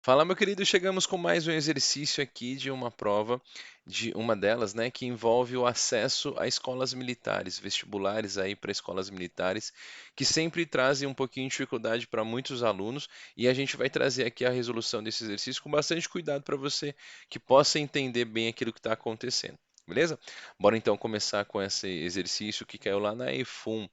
Fala, meu querido, chegamos com mais um exercício aqui de uma prova, de uma delas, né, que envolve o acesso a escolas militares, vestibulares aí para escolas militares, que sempre trazem um pouquinho de dificuldade para muitos alunos, e a gente vai trazer aqui a resolução desse exercício com bastante cuidado para você que possa entender bem aquilo que está acontecendo. Beleza? Bora então começar com esse exercício que caiu lá na EFON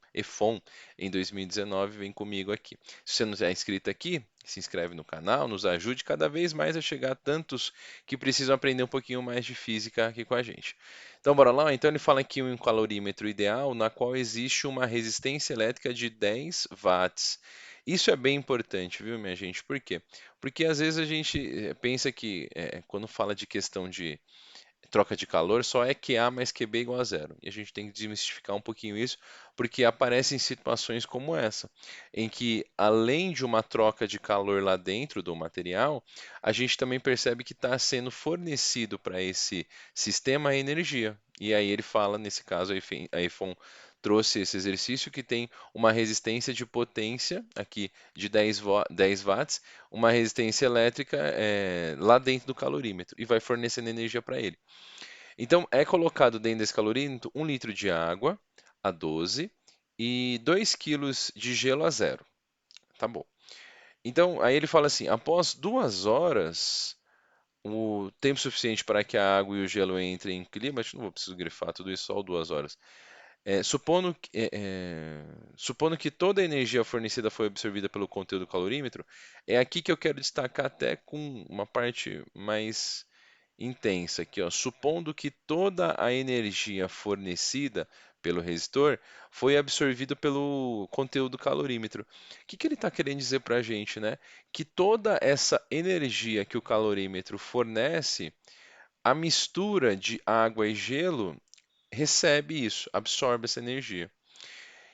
em 2019. Vem comigo aqui. Se você não é inscrito aqui, se inscreve no canal, nos ajude cada vez mais a chegar a tantos que precisam aprender um pouquinho mais de física aqui com a gente. Então, bora lá? Então, ele fala aqui um calorímetro ideal na qual existe uma resistência elétrica de 10 watts. Isso é bem importante, viu, minha gente? Por quê? Porque às vezes a gente pensa que quando fala de questão de troca de calor só é QA mais QB igual a zero. E a gente tem que desmistificar um pouquinho isso, porque aparecem situações como essa, em que além de uma troca de calor lá dentro do material, a gente também percebe que está sendo fornecido para esse sistema energia. E aí ele fala, nesse caso, a iPhone trouxe esse exercício que tem uma resistência de potência aqui de 10 watts, uma resistência elétrica lá dentro do calorímetro e vai fornecendo energia para ele. Então, é colocado dentro desse calorímetro 1 litro de água a 12 e 2 quilos de gelo a zero. Tá bom. Então, aí ele fala assim: após 2 horas, o tempo suficiente para que a água e o gelo entrem em clima, acho que não vou precisar grifar tudo isso, só 2 horas. Supondo que toda a energia fornecida foi absorvida pelo conteúdo do calorímetro, é aqui que eu quero destacar até com uma parte mais intensa aqui, ó. Supondo que toda a energia fornecida pelo resistor foi absorvida pelo conteúdo calorímetro. O que que ele está querendo dizer para a gente, né? Que toda essa energia que o calorímetro fornece, a mistura de água e gelo recebe isso, absorve essa energia.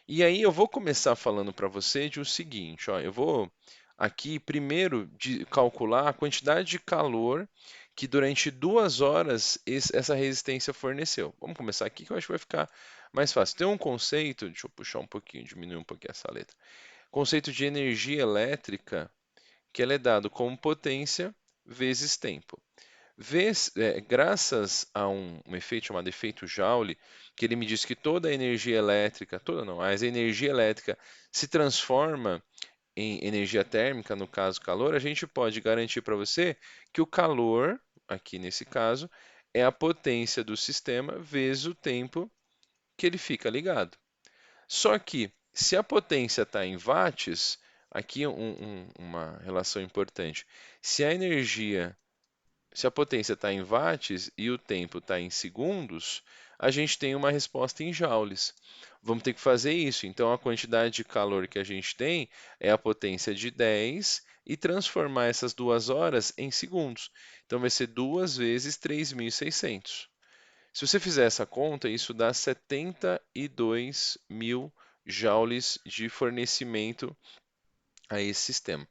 E aí eu vou começar falando para você de o seguinte, ó, eu vou aqui primeiro calcular a quantidade de calor que durante 2 horas essa resistência forneceu. Vamos começar aqui que eu acho que vai ficar mais fácil. Tem um conceito, deixa eu puxar um pouquinho, diminuir um pouquinho essa letra. Conceito de energia elétrica, que ele é dado como potência vezes tempo. Graças a um efeito chamado efeito Joule, que ele me diz que toda a energia elétrica, toda não, mas a energia elétrica se transforma em energia térmica, no caso calor, a gente pode garantir para você que o calor, aqui nesse caso, é a potência do sistema vezes o tempo que ele fica ligado. Só que, se a potência está em watts, aqui uma relação importante. Se a energia Se a potência está em watts e o tempo está em segundos, a gente tem uma resposta em joules. Vamos ter que fazer isso. Então, a quantidade de calor que a gente tem é a potência de 10 e transformar essas 2 horas em segundos. Então, vai ser 2 vezes 3.600. Se você fizer essa conta, isso dá 72 mil joules de fornecimento a esse sistema.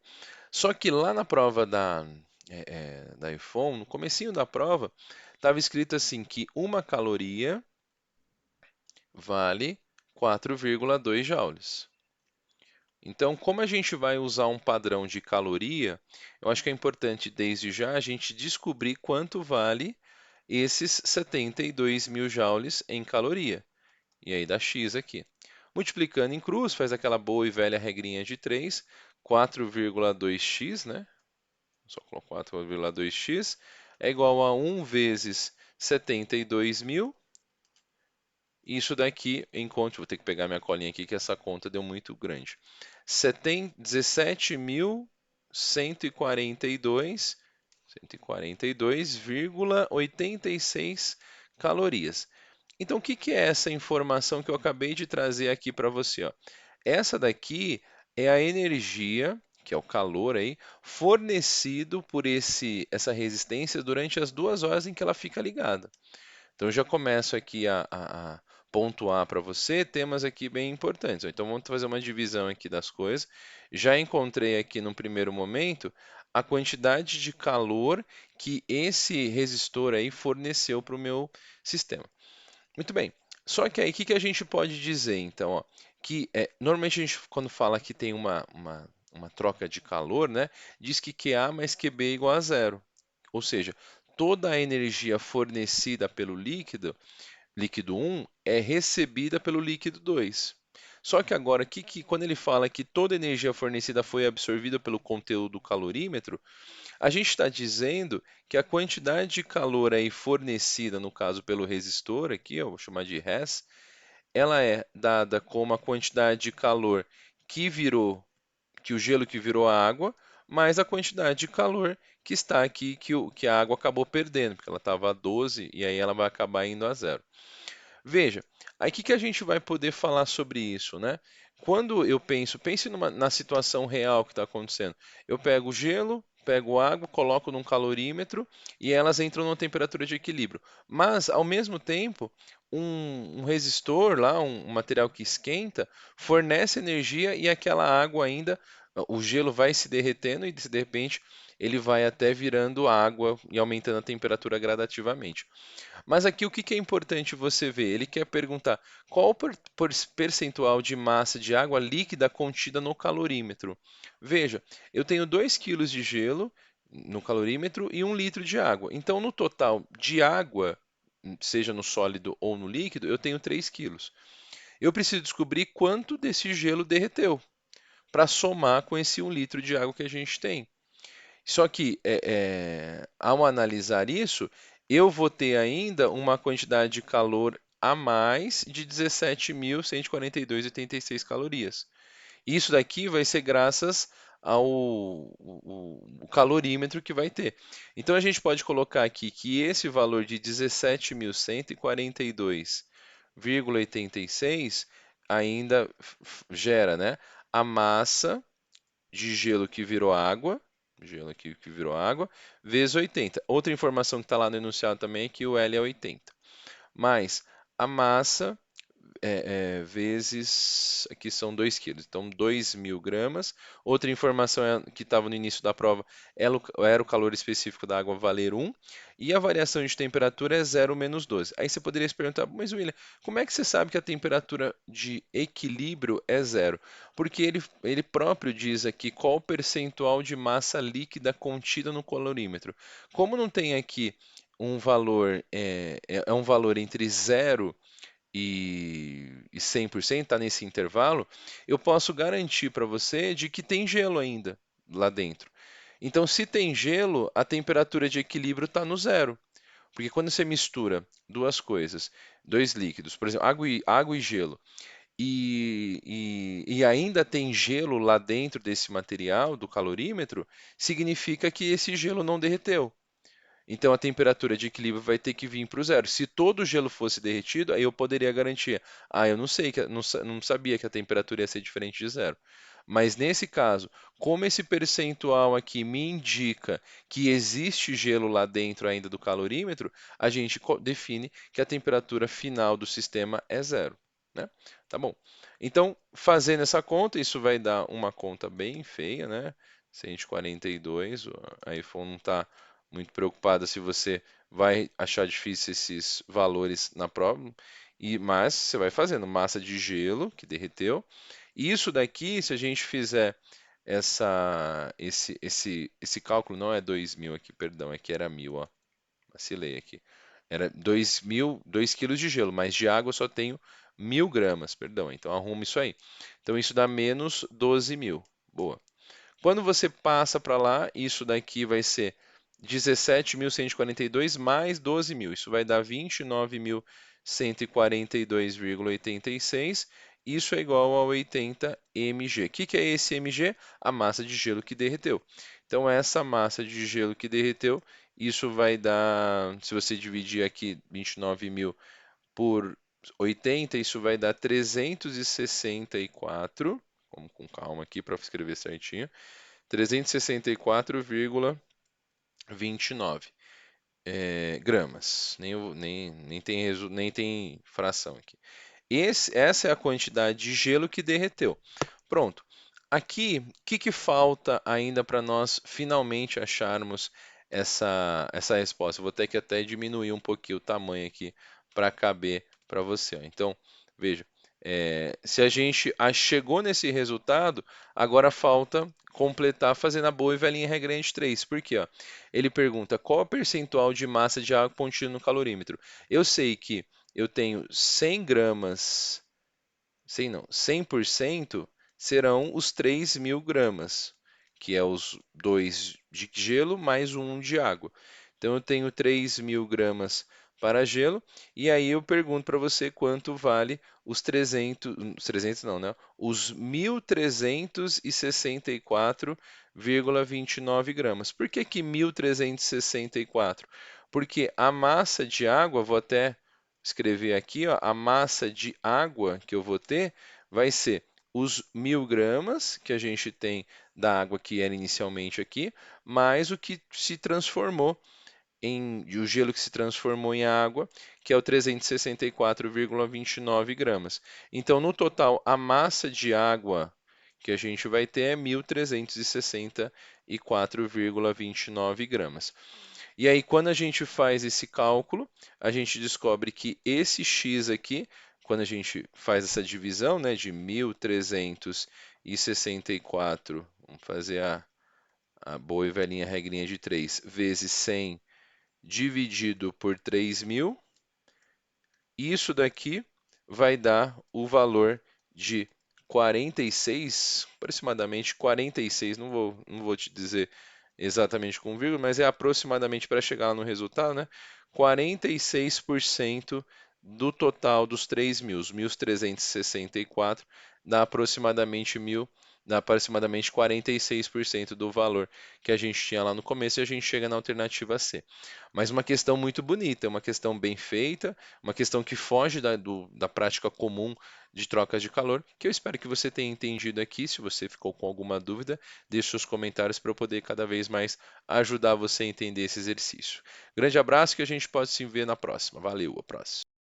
Só que lá na prova da iPhone, no comecinho da prova, estava escrito assim que uma caloria vale 4,2 joules. Então, como a gente vai usar um padrão de caloria, eu acho que é importante desde já a gente descobrir quanto vale esses 72 mil joules em caloria. E aí dá X aqui. Multiplicando em cruz, faz aquela boa e velha regrinha de 3, 4,2x, né? Só coloco 4,2x é igual a 1 vezes 72 mil. Isso daqui, vou ter que pegar minha colinha aqui, que essa conta deu muito grande. 17.142,86 calorias. Então, o que que é essa informação que eu acabei de trazer aqui para você, ó? Essa daqui é a energia, que é o calor aí, fornecido por essa resistência durante as 2 horas em que ela fica ligada. Então, eu já começo aqui a pontuar para você temas aqui bem importantes. Então, vamos fazer uma divisão aqui das coisas. Já encontrei aqui no primeiro momento a quantidade de calor que esse resistor aí forneceu para o meu sistema. Muito bem. Só que aí, o que que a gente pode dizer, então, ó? Que normalmente a gente, quando fala que tem uma troca de calor, né, diz que QA mais QB é igual a zero. Ou seja, toda a energia fornecida pelo líquido 1, é recebida pelo líquido 2. Só que agora, quando ele fala que toda a energia fornecida foi absorvida pelo conteúdo calorímetro, a gente está dizendo que a quantidade de calor aí fornecida, no caso pelo resistor aqui, eu vou chamar de Res, ela é dada como a quantidade de calor que virou, que o gelo que virou água, mais a quantidade de calor que está aqui, que a água acabou perdendo, porque ela estava a 12 e aí ela vai acabar indo a zero. Veja, aí que a gente vai poder falar sobre isso, né? Quando eu pense na situação real que está acontecendo. Eu pego gelo, pego água, coloco num calorímetro e elas entram numa temperatura de equilíbrio. Mas, ao mesmo tempo, um resistor lá, um material que esquenta, fornece energia e aquela água ainda, o gelo vai se derretendo e de repente ele vai até virando água e aumentando a temperatura gradativamente. Mas aqui o que é importante você ver? Ele quer perguntar qual o percentual de massa de água líquida contida no calorímetro. Veja, eu tenho 2 quilos de gelo no calorímetro e 1 litro de água. Então, no total de água, seja no sólido ou no líquido, eu tenho 3 quilos. Eu preciso descobrir quanto desse gelo derreteu para somar com esse 1 litro de água que a gente tem. Só que, ao analisar isso, eu vou ter ainda uma quantidade de calor a mais de 17.142,86 calorias. Isso daqui vai ser graças ao o calorímetro que vai ter. Então a gente pode colocar aqui que esse valor de 17.142,86 ainda gera, né, a massa de gelo que virou água, gelo aqui que virou água, vezes 80. Outra informação que está lá no enunciado também é que o L é 80. Mais a massa vezes, aqui são 2 quilos, então 2.000 gramas. Outra informação que estava no início da prova era o calor específico da água valer 1, e a variação de temperatura é 0 menos 12. Aí você poderia se perguntar, mas William, como é que você sabe que a temperatura de equilíbrio é zero? Porque ele próprio diz aqui qual o percentual de massa líquida contida no calorímetro. Como não tem aqui um valor, é um valor entre zero e 100% está nesse intervalo, eu posso garantir para você de que tem gelo ainda lá dentro. Então, se tem gelo, a temperatura de equilíbrio está no zero. Porque quando você mistura duas coisas, dois líquidos, por exemplo, água e gelo, e ainda tem gelo lá dentro desse material, do calorímetro, significa que esse gelo não derreteu. Então a temperatura de equilíbrio vai ter que vir para o zero. Se todo o gelo fosse derretido, aí eu poderia garantir. Ah, eu não sei, não sabia que a temperatura ia ser diferente de zero. Mas nesse caso, como esse percentual aqui me indica que existe gelo lá dentro ainda do calorímetro, a gente define que a temperatura final do sistema é zero, né? Tá bom. Então, fazendo essa conta, isso vai dar uma conta bem feia, né? 142, a iPhone não está muito preocupada se você vai achar difícil esses valores na prova, mas você vai fazendo massa de gelo que derreteu. E isso daqui, se a gente fizer esse cálculo, não é 2.000 aqui, perdão, aqui era 1.000, ó, vacilei aqui. Era 2.000, 2 quilos de gelo, mas de água eu só tenho 1.000 gramas, perdão, então arruma isso aí. Então isso dá menos 12.000. Boa. Quando você passa para lá, isso daqui vai ser 17.142 mais 12.000. Isso vai dar 29.142,86. Isso é igual a 80 mg. O que é esse mg? A massa de gelo que derreteu. Então, essa massa de gelo que derreteu, isso vai dar, se você dividir aqui 29.000 por 80, isso vai dar 364. Vamos com calma aqui para escrever certinho. 364,29 gramas. Nem tem fração aqui. Essa é a quantidade de gelo que derreteu. Pronto. Aqui, o que falta ainda para nós finalmente acharmos essa resposta? Eu vou ter que até diminuir um pouquinho o tamanho aqui para caber para você. Ó. Então, veja, Se a gente chegou nesse resultado, agora falta completar fazendo a boa e velhinha regrinha de 3. Por quê? Ó? Ele pergunta qual é o percentual de massa de água contida no calorímetro. Eu sei que eu tenho 100 gramas, 100 não, 100% serão os 3.000 gramas, que é os 2 de gelo mais um de água. Então eu tenho 3.000 gramas para gelo, e aí eu pergunto para você quanto vale os 300 não, né? Os 1.364,29 gramas. Por que que 1.364? Porque a massa de água, vou até escrever aqui, ó, a massa de água que eu vou ter vai ser os 1.000 gramas que a gente tem da água que era inicialmente aqui, mais o que se transformou o gelo que se transformou em água, que é o 364,29 gramas. Então, no total, a massa de água que a gente vai ter é 1.364,29 gramas. E aí, quando a gente faz esse cálculo, a gente descobre que esse x aqui, quando a gente faz essa divisão, né, de 1.364, vamos fazer a boa e velhinha regrinha de 3, vezes 100 dividido por 3.000, isso daqui vai dar o valor de 46, aproximadamente 46, não vou te dizer exatamente com vírgula, mas é aproximadamente para chegar no resultado, né? 46% do total dos 3.000, os 1.364, dá aproximadamente 46% do valor que a gente tinha lá no começo e a gente chega na alternativa C. Mas uma questão muito bonita, uma questão bem feita, uma questão que foge da prática comum de trocas de calor, que eu espero que você tenha entendido aqui. Se você ficou com alguma dúvida, deixe seus comentários para eu poder cada vez mais ajudar você a entender esse exercício. Grande abraço, que a gente pode se ver na próxima. Valeu, a próxima.